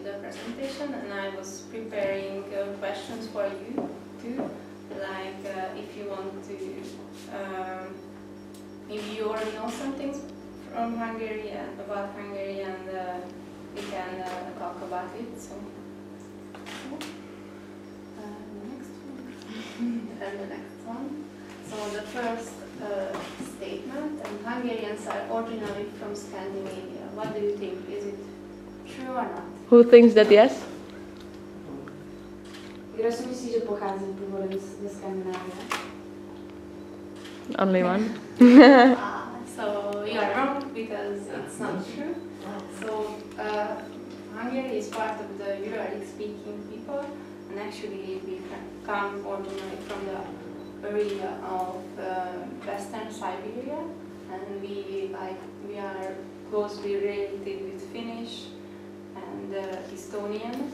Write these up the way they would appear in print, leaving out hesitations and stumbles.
with the presentation, and I was preparing questions for you too, like if you want to, maybe you already know some things from Hungary and about Hungary, and we can talk about it. So, the next one, and the next one. So the first statement, and Hungarians are originally from Scandinavia. What do you think? Is it true or not? Who thinks that yes? Kdo si myslí, že pochází původem ze Skandinávie? Only one. So you are wrong because it's not true. So Hungary is part of the Uralic speaking people, and actually we come originally from the area of Western Siberia, and we are closely related with Finnish and Estonian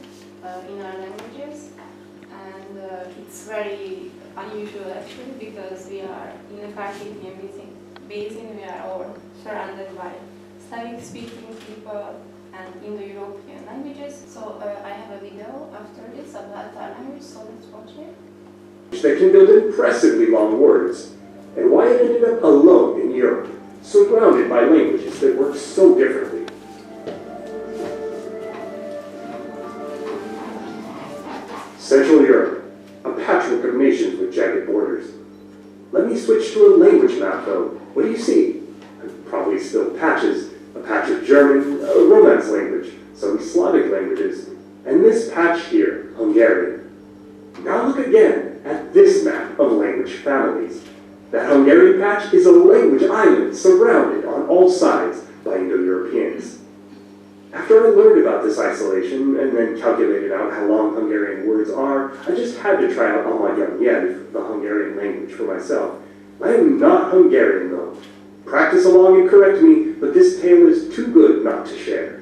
in our languages, and it's very unusual actually because we are in the Carpathian basin. We are all surrounded by Slavic speaking people and Indo-European languages. So I have a video after this about our language, so let's watch it. That can build impressively long words, and why it ended up alone in Europe, surrounded by languages that work so differently. Central Europe, a patchwork of nations with jagged borders. Let me switch to a language map though. What do you see? Probably still patches. A patch of German, a Romance language, some Slavic languages, and this patch here, Hungarian. Now look again at this map of language families. That Hungarian patch is a language island surrounded on all sides by Indo-Europeans. After I learned about this isolation and then calculated out how long Hungarian words are, I just had to try out a magyar nyelv, the Hungarian language, for myself. I am not Hungarian though. Practice along and correct me, but this tale is too good not to share.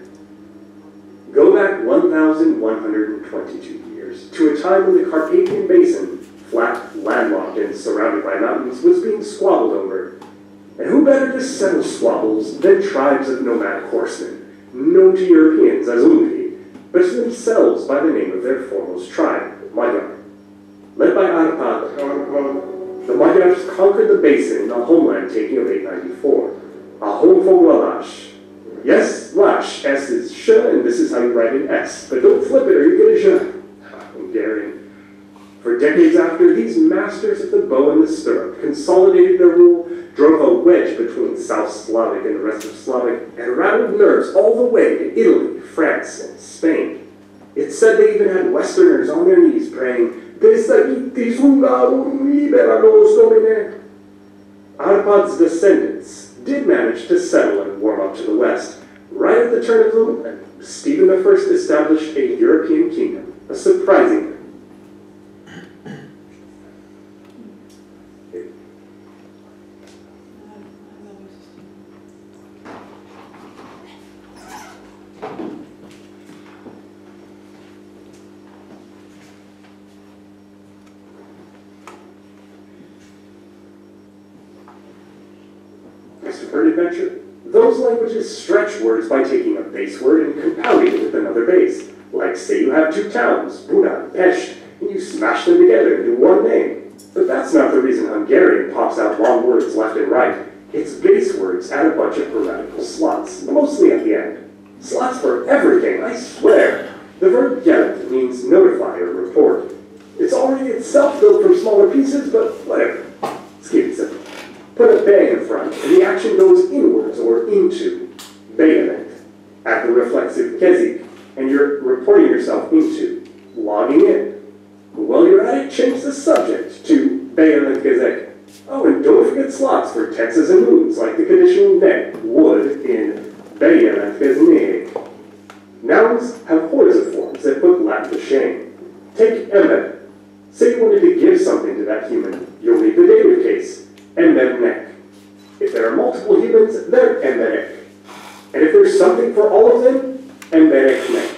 Go back 1,122 years, to a time when the Carpathian Basin, flat, landlocked, and surrounded by mountains, was being squabbled over. And who better to settle squabbles than tribes of nomadic horsemen, known to Europeans as mluví, but to themselves by the name of their foremost tribe, Magyar. Led by Arpad, the Maďars conquered the basin in the homeland taking of 894. A home for Lash. Yes, Lash. S is sh, and this is how you write an S. But don't flip it or you get a j. Hungarian. For decades after, these masters of the bow and the stirrup consolidated their rule, drove a wedge between South Slavic and the rest of Slavic, and rattled nerves all the way to Italy, France, and Spain. It's said they even had Westerners on their knees praying, Arpad's descendants did manage to settle and warm up to the west. Right at the turn of the movement, Stephen I established a European kingdom, a surprising thing. Adventure. Those languages stretch words by taking a base word and compounding it with another base. Like say you have two towns, Buna and Pest, and you smash them together into one name. But that's not the reason Hungarian pops out long words left and right. Its base words add a bunch of grammatical slots, mostly at the end. Slots for everything, I swear. The verb jelent means notify or report. It's already itself built from smaller pieces, but whatever. Let's keep it simple. Put a bay in front, and the action goes inwards or into. Bayament. Add the reflexive kezik, and you're reporting yourself into. Logging in. While you're at it, change the subject to bayament kezek. Oh, and don't forget slots for tenses and moods, like the conditional ne, would, in bayament kezni. Nouns have hordes of forms that put Latin to shame. Take embed. Say you wanted to give something to that human, you'll need the dative case. Embednek. If there are multiple humans, they're embedek. And if there's something for all of them, embedeknek.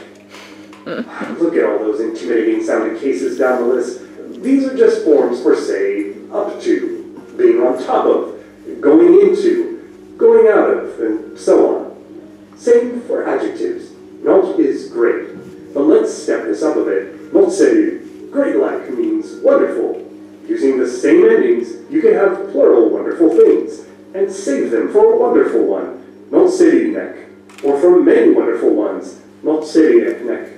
Look at all those intimidating sounding cases down the list. These are just forms for, say, up to, being on top of, going into, going out of, and so on. Same for adjectives. Not is great. let's step this up a bit. Moc great like means wonderful. Using the same endings, you can have plural wonderful things and save them for a wonderful one. Nek. Or from many wonderful ones. Nek.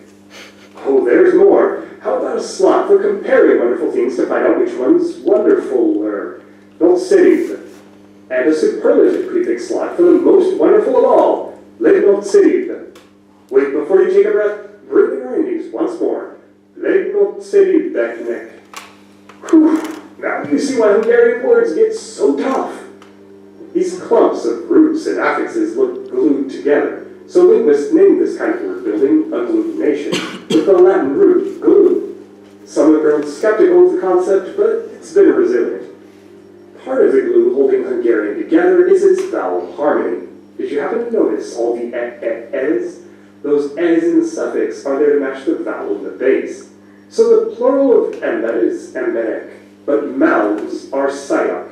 Oh, there's more. How about a slot for comparing wonderful things to find out which one's wonderfuler? And a superlative prefix slot for the most wonderful of all. Wait, before you take a breath, bring in our endings once more. Nek. Whew. Now you see why Hungarian words get so tough. These clumps of roots and affixes look glued together. So linguists name this kind of word building agglutination, with the Latin root glue. Some have grown skeptical of the concept, but it's been resilient. Part of the glue holding Hungarian together is its vowel harmony. Did you happen to notice all the es? Those es in the suffix are there to match the vowel in the base. So the plural of ember is emberek, but mouths are sayak.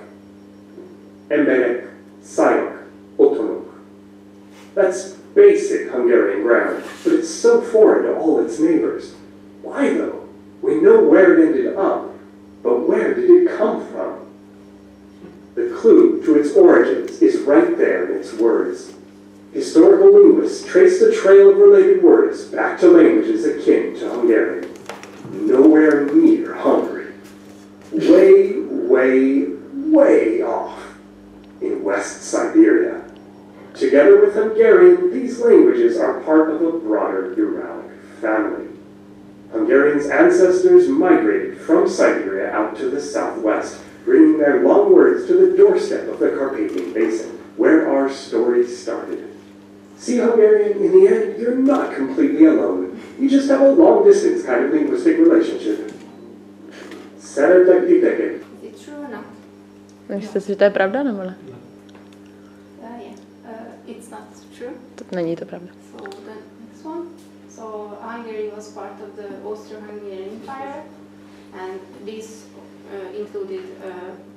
Emberek, sayak, otonok. That's basic Hungarian grammar, but it's so foreign to all its neighbors. Why though? We know where it ended up, but where did it come from? The clue to its origins is right there in its words. Historical linguists trace the trail of related words back to languages akin to Hungarian. Nowhere near Hungary. Way, way, way off in West Siberia. Together with Hungarian, these languages are part of a broader Uralic family. Hungarians' ancestors migrated from Siberia out to the southwest, bringing their long words to the doorstep of the Carpathian Basin, where our story started. See, Hungarian, in the end, you're not completely alone. You just have a long-distance kind of linguistic relationship. Szeretek titeket. Is it true or not? Myslíte si, že to je pravda, nebo ne? It's not true. Není to pravda. So the next one. So Hungary was part of the Austro-Hungarian Empire, and this included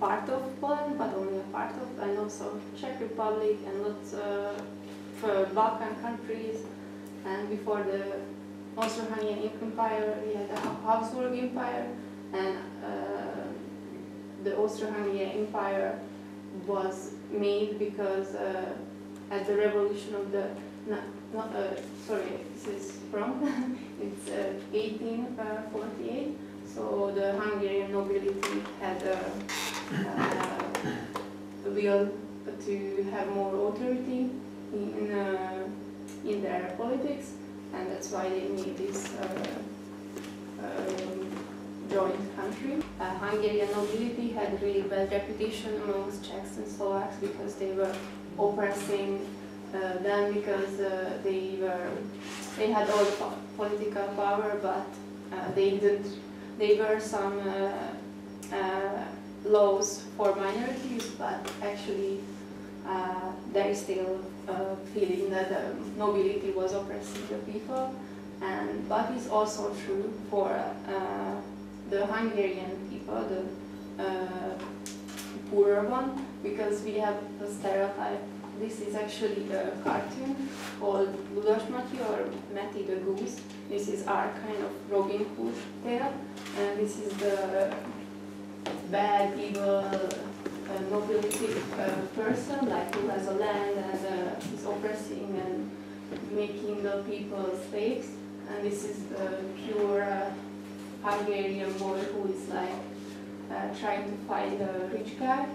part of Poland, but only a part of, and also Czech Republic and lots of Balkan countries. And before the Austro-Hungarian Empire, we had the Habsburg Empire, and the Austro-Hungarian Empire was made because at the revolution of the, sorry, this is wrong, it's 1848, so the Hungarian nobility had a will to have more authority in their politics, and that's why they made this joint country. Hungarian nobility had a really bad reputation amongst Czechs and Slovaks because they were oppressing them because they had all the political power, but they didn't. There were some laws for minorities, but actually there is still a feeling that the nobility was oppressing the people, but it's also true for the Hungarian people, the poorer one, because we have a stereotype. This is actually a cartoon called Ludas Matyi or Matty the Goose. This is our kind of Robin Hood tale, and this is the bad, evil, nobility person, like who has a land and is oppressing and making the people slaves. And this is the pure Hungarian boy who is like trying to find a rich guy.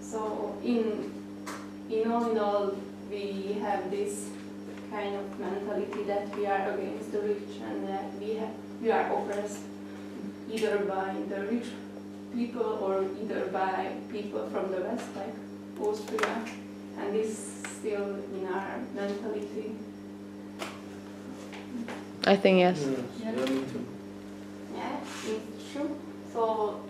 So in all, we have this kind of mentality that we are against the rich and that we are oppressed either by the rich people or either by people from the West, like Austria, and this is still in our mentality. I think yes. Yeah, it's true. So,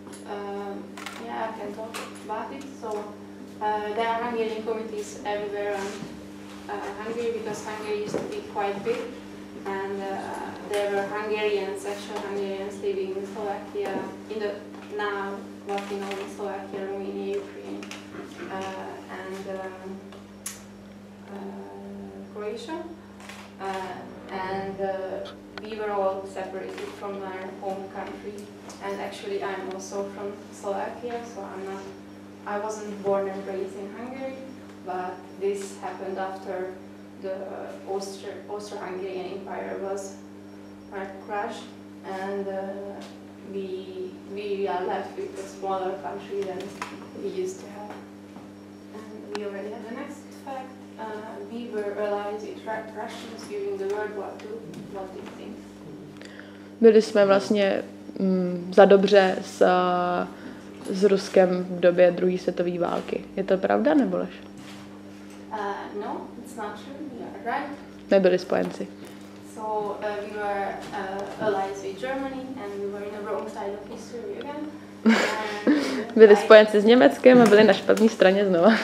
yeah, I can talk about it. So, there are Hungarian communities everywhere around Hungary because Hungary used to be quite big, and there were Hungarians, actual Hungarians living in Slovakia, now what we know in Slovakia, Romania, Ukraine, and Croatia. and we were all separated from our home country. And actually, I'm also from Slovakia, so I wasn't born and raised in Hungary, but this happened after the Austro-Hungarian Empire was crushed, and we are left with a smaller country than we used to have. And we already have the next fact. We were allies with Russians during the World War II. What do you think? Byli jsme vlastně za dobře s Ruskem v době druhé světové války. Je to pravda nebo lež? No, it's not true. You are right. Nebyli spojenci. So we were allies with Germany, and we were in the wrong side of history again. Byli spojenci s Německem a byli na špatné straně znova. And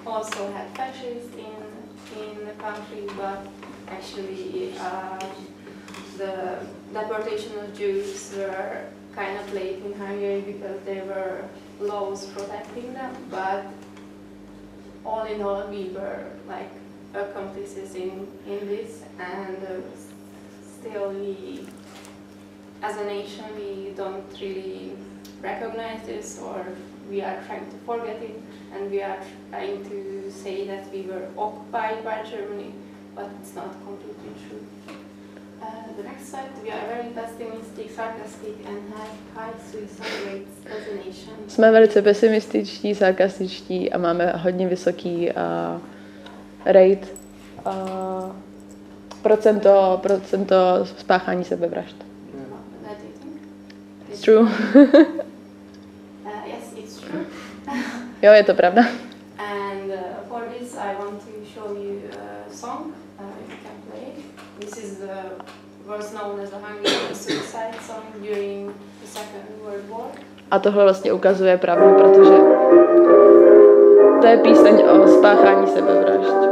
we also had fascists in the country, but actually the deportation of Jews were kind of late in Hungary because there were laws protecting them. But all in all, we were like accomplices in this, and still we, as a nation, we don't really recognize this, or we are trying to forget it, and we are trying to say that we were occupied by Germany, but it's not completely true. The next slide, we are very pessimistic, sarcastic, and have high suicide rates as a nation. Jsme velice pesimističtí, sarkastičtí a máme hodně vysoký rate, procento spáchání sebevražd. What do you think? It's true. Yes, it's true. Jo, je to pravda. And for this, I want to show you a song. If you can play it. This is was known as a Hungarian suicide song during the Second World War. A tohle vlastně ukazuje pravdu, protože to je píseň o spáchání sebevražd.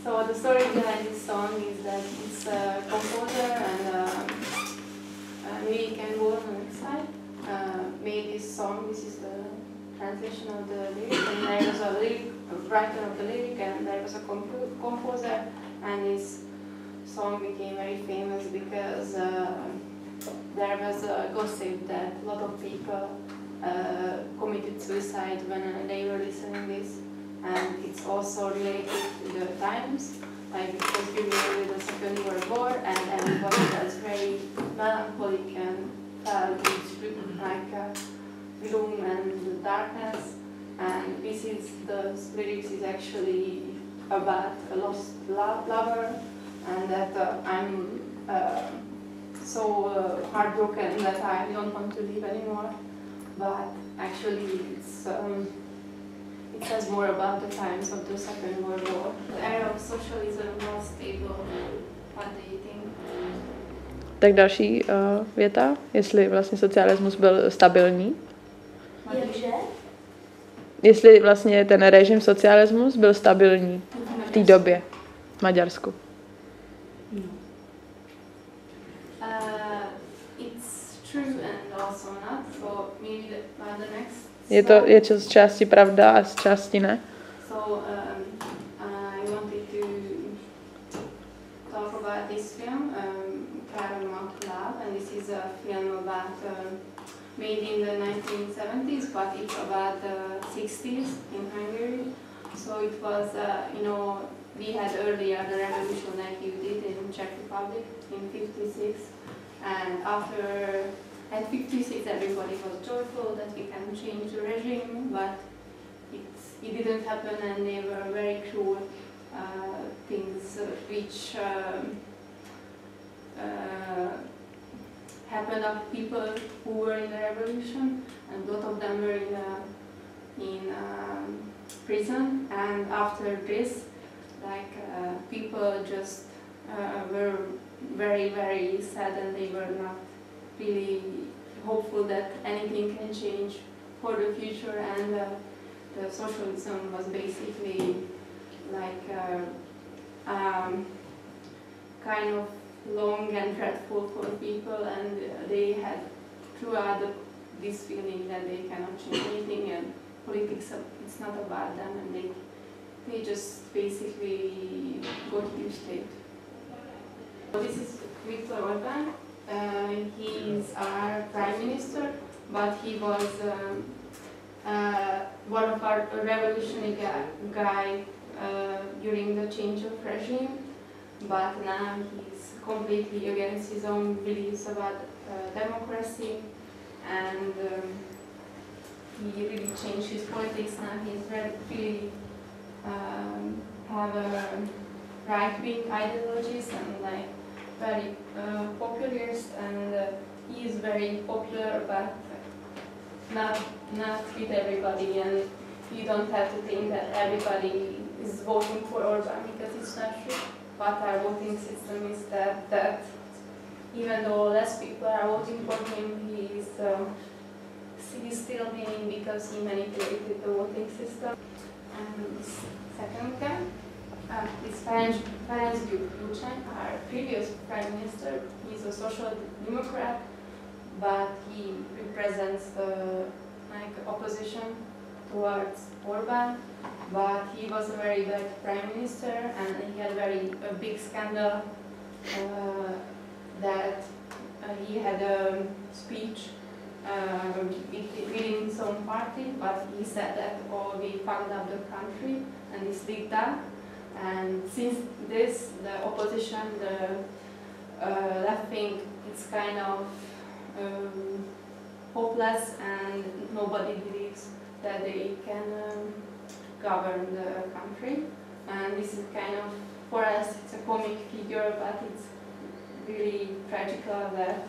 So the story behind this song is that it's a composer and Nich and on the next slide made this song. This is the translation of the lyric, and there was a writer of the lyric, and there was a composer, and this song became very famous because there was a gossip that a lot of people committed suicide when they were listening this, and it's also related to the times, like it was during the Second World War, and everybody was very melancholic and felt like gloom and darkness, and the lyrics is actually about a lost lover, and that I'm so heartbroken that I don't want to live anymore. But actually, it says more about the times of the Second World War. The era of socialism was stable. What do you think? Tak další věta, jestli vlastně socialismus byl stabilní. Jakže? Jestli vlastně ten režim socialismus byl stabilní v té době v Maďarsku. It's true and also not. So maybe the next. Je to z části pravda a z části ne. So I wanted to talk about this film, Love, and this is a film about made in the 1970s, but it's about the 60s in Hungary. So it was, we had earlier the revolution like you did in Czech Republic in '56, and after at 56 everybody was joyful that we can change the regime, but it didn't happen, and they were very cruel things which happened of people who were in the revolution, and a lot of them were in prison. And after this, like people just were very, very sad, and they were not really hopeful that anything can change for the future. And the socialism was basically like kind of long and dreadful for people, and they had throughout this feeling that they cannot change anything, and politics, it's not about them, and they just basically got used to it. This is Viktor Orbán. He's our prime minister, but he was one of our revolutionary guy during the change of regime, but now he's completely against his own beliefs about democracy, and he really changed his politics. Now he's really have a right-wing ideologies and like very populist, and he is very popular, but not with everybody, and you don't have to think that everybody is voting for Orbán, because it's not true. But our voting system is that even though less people are voting for him, he's still winning because he manipulated the voting system. And this second guy, is Ferenc Gyurcsány, our previous prime minister. He's a social democrat, but he represents the opposition towards Orbán. But he was a very bad prime minister, and he had a big scandal that he had a speech within his own party, but he said that, oh, we fucked up the country, and this did that. And since this, the opposition, the left wing, it's kind of hopeless, and nobody believes that they can govern the country. And this is kind of, for us, it's a comic figure, but it's really tragical that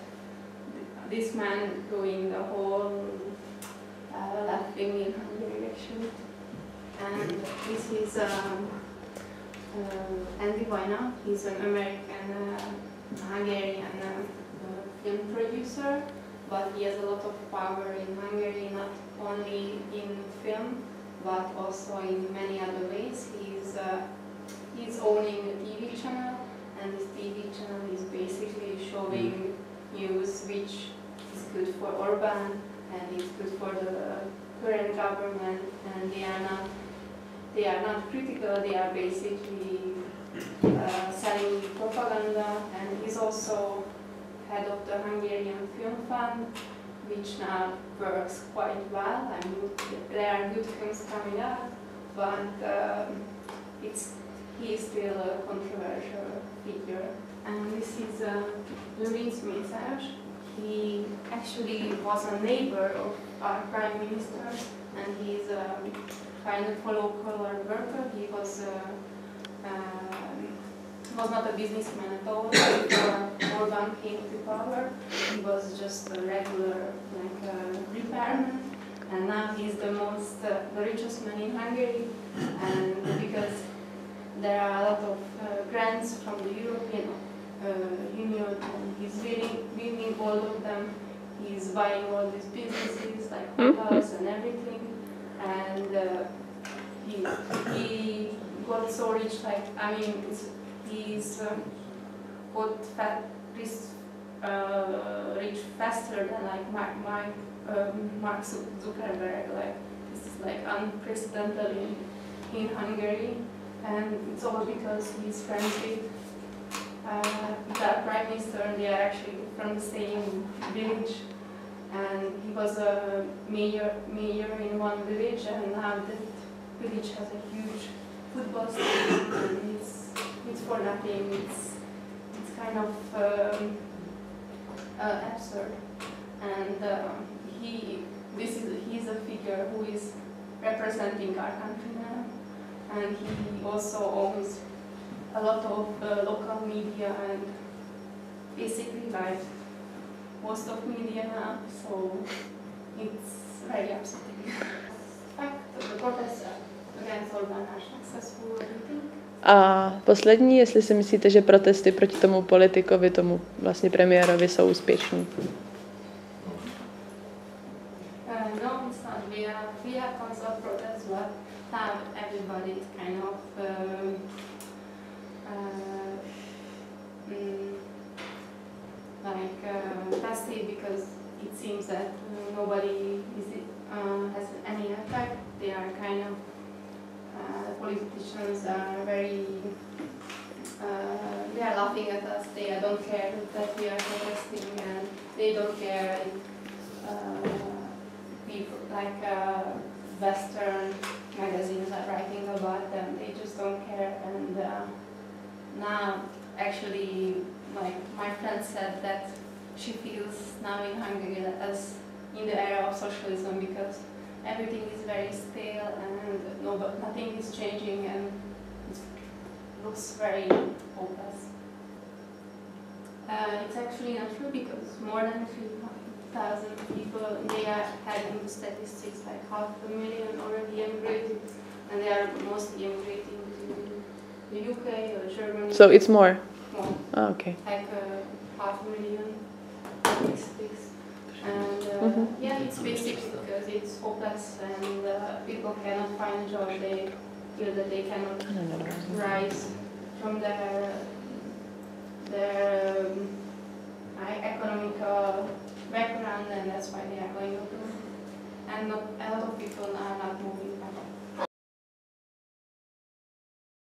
this man going the whole left wing in Hungary, actually. And this is Andy Vajna. He's an American Hungarian film producer, but he has a lot of power in Hungary, not only in film, but also in many other ways. He's owning a TV channel, and this TV channel is basically showing news which is good for Orbán, and it's good for the current government, and they are not critical, they are basically selling propaganda. And he's also head of the Hungarian Film Fund, which now works quite well. I mean, there are good films coming out, but he is still a controversial figure. And this is Louis Mészáros. He actually was a neighbor of our prime minister, and he's kind of a local worker. He was not a businessman at all. Before Orbán came to power, he was just a regular repairman, and now he's the richest man in Hungary. And because there are a lot of grants from the European Union, and he's winning all of them. He's buying all these businesses like hotels and everything, and he got so rich. He's got rich faster than Mark Zuckerberg. This is unprecedented in Hungary, and it's all because he's friends with our prime minister, and they are actually from the same village. And he was a mayor in one village, and now that village has a huge football stadium, and it's for nothing. It's kind of absurd. and he's a figure who is representing our country now, and he also owns a lot of local media and basically like most of media now, so it's very upsetting. In fact, the protest against Orbán are successful, what do you think? A poslední, jestli si myslíte, že protesty proti tomu politikovi, tomu vlastně premiérovi jsou úspěšní? No, it's not. We have tons of protests, but now everybody is kind of passive because it seems that nobody has any effect. They are kind of the politicians are very they are laughing at us. They don't care that we are protesting, and they don't care if people like Western magazines are writing about them. They just don't care. And now, actually, like my friend said that she feels now in Hungary as in the era of socialism because everything is very stale and nothing is changing and it looks very hopeless. It's actually not true because more than 3,000 people, they are having statistics like 500,000 already emigrated, and they are mostly emigrating to the UK or Germany. So it's more? More. Oh, okay. Like 500,000 statistics. And yeah, it's basic because it's hopeless and people cannot find a job. They feel that they cannot rise from their economical background, and that's why they are going abroad. And a lot of people are not moving